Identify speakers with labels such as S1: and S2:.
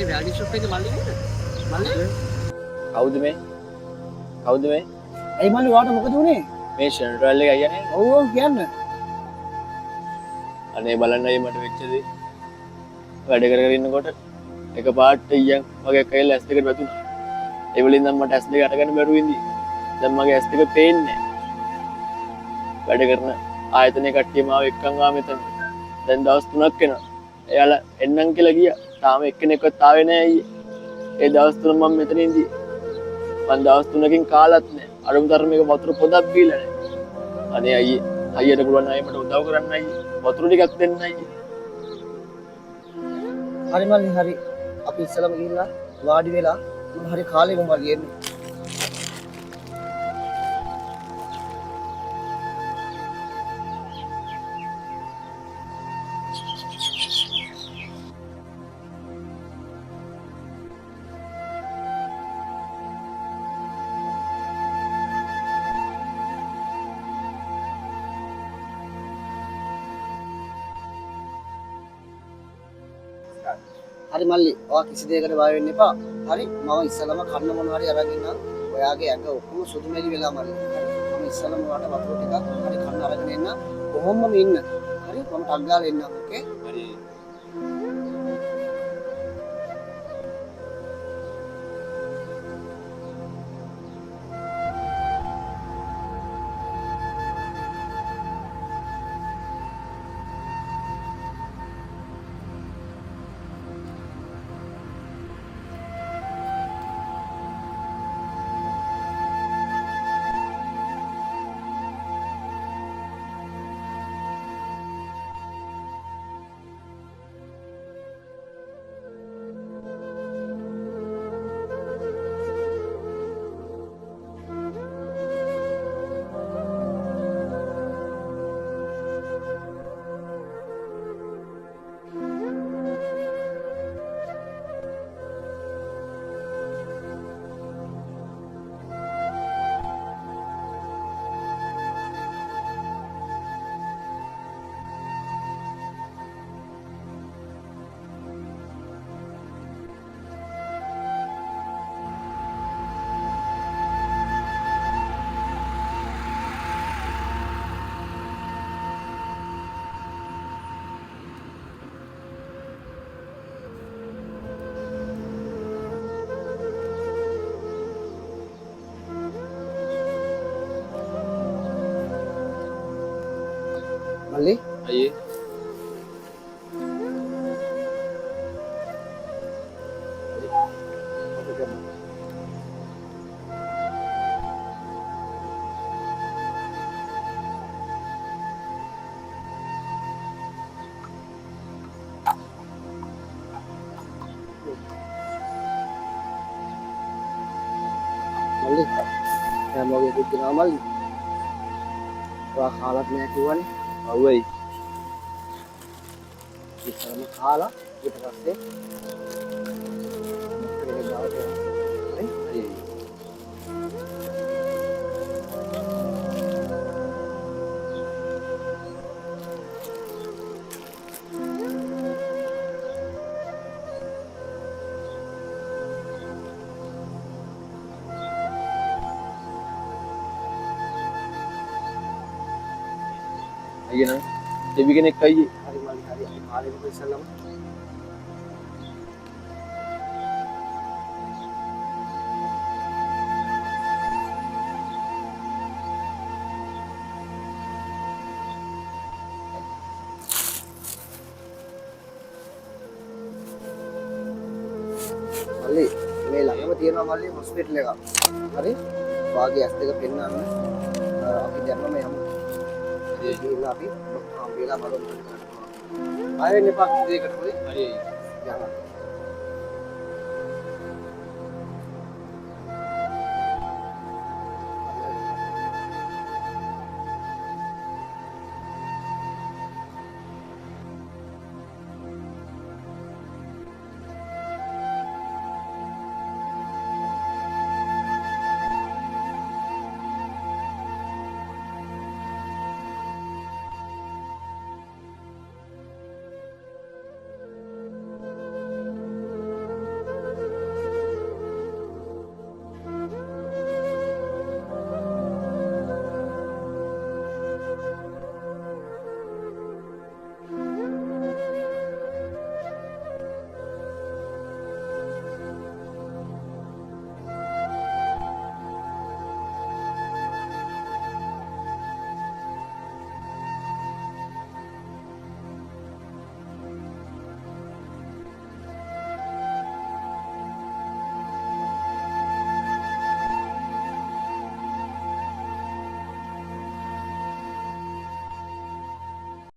S1: මේ වැල්ඩි ෂොප් එකේ මල්ලි නේද? මල්ලි
S2: කවුද මේ? කවුද මේ?
S3: ඇයි මල්ලි වාට මොකද වුනේ?
S2: මේ ෂෙන්ට්‍රල් එක අයියා නේද?
S3: ඔව් ඔව් කියන්න.
S2: අනේ බලන්නයි මට වෙච්ච දේ. වැඩ කර කර ඉන්නකොට එකපාරට ඊයන් මගේ කයිල ඇස් දෙකට වැදුනා. ඒ වලින් නම් මට ඇස් දෙක අරගන්න බැරුව ඉඳි. දැන් මගේ ඇස් දෙක පේන්නේ නැහැ. වැඩ කරන ආයතනයේ කට්ටිය මාව එක්කන් ආව මෙතන. දැන් දවස් 3ක් වෙනවා. එයාලා එන්නම් කියලා ගියා. තාම එක්කෙනෙක්වත් ආවේ නැහැ අයියේ. ඒ දවස් 3 මම මෙතන ඉඳි. මං දවස් 3කින් කාලත් නැහැ. අරුම ධර්මයක වතුර පොදක් බීලා නැහැ. අනේ අයියේ අයියට පුළුවන් අය මට උදව් කරන්න අයියේ. වතුර ටිකක් දෙන්න අයියේ.
S3: හරි මල්ලි හරි. අපි ඉස්සලම ගිහිල්ලා වාඩි වෙලා මම හරි කාලෙක මල්ලි එන්නේ. හරි මල්ලි ඔයා කිසි දෙයකට බය වෙන්න එපා. හරි මම ඉස්සලම කන්න මොන හරි අරගෙන ඉන්නම්. ඔයාගේ ඇඟ ඔක්කොම සුදු මෙලි වෙලා මල්ලි. හරි මම ඉස්සලම ඔයාට වතුර ටිකක් හරි කන්න අරගෙන එන්න. කොහොමම ඉන්න. හරි මම ටක් ගාලා එන්නම්. ඕකේ?
S2: හරි.
S3: මල්ලි
S2: අයියේ
S3: මල්ලි දැන් මොකද කියනවා මල්ලි? ඔයා කාලත් නෑ කිව්වනේ.
S2: අවුයි.
S3: ඉස්සරම කාලා ඊට පස්සේ කෙනෙක් ගාවට යනවා. හරි?
S2: අයියේ. අයියේ නම් දෙවි කෙනෙක් අයියේ.
S3: හරි මල්ලි හරි අපි කාලෙක ඉස්සලම මල්ලි මේ ළඟම තියෙනවා මල්ලි හොස්පිටල් එක. හරි? වාගේ ඇස් දෙක පෙන්නන්න අපි දැම්මම යමු. ඒ ගිහිල්ලා අපි හම්බෙලා බලමු. ආයෙත් එපා දෙයකට පොඩි.
S2: අයියේ.
S3: යන්න.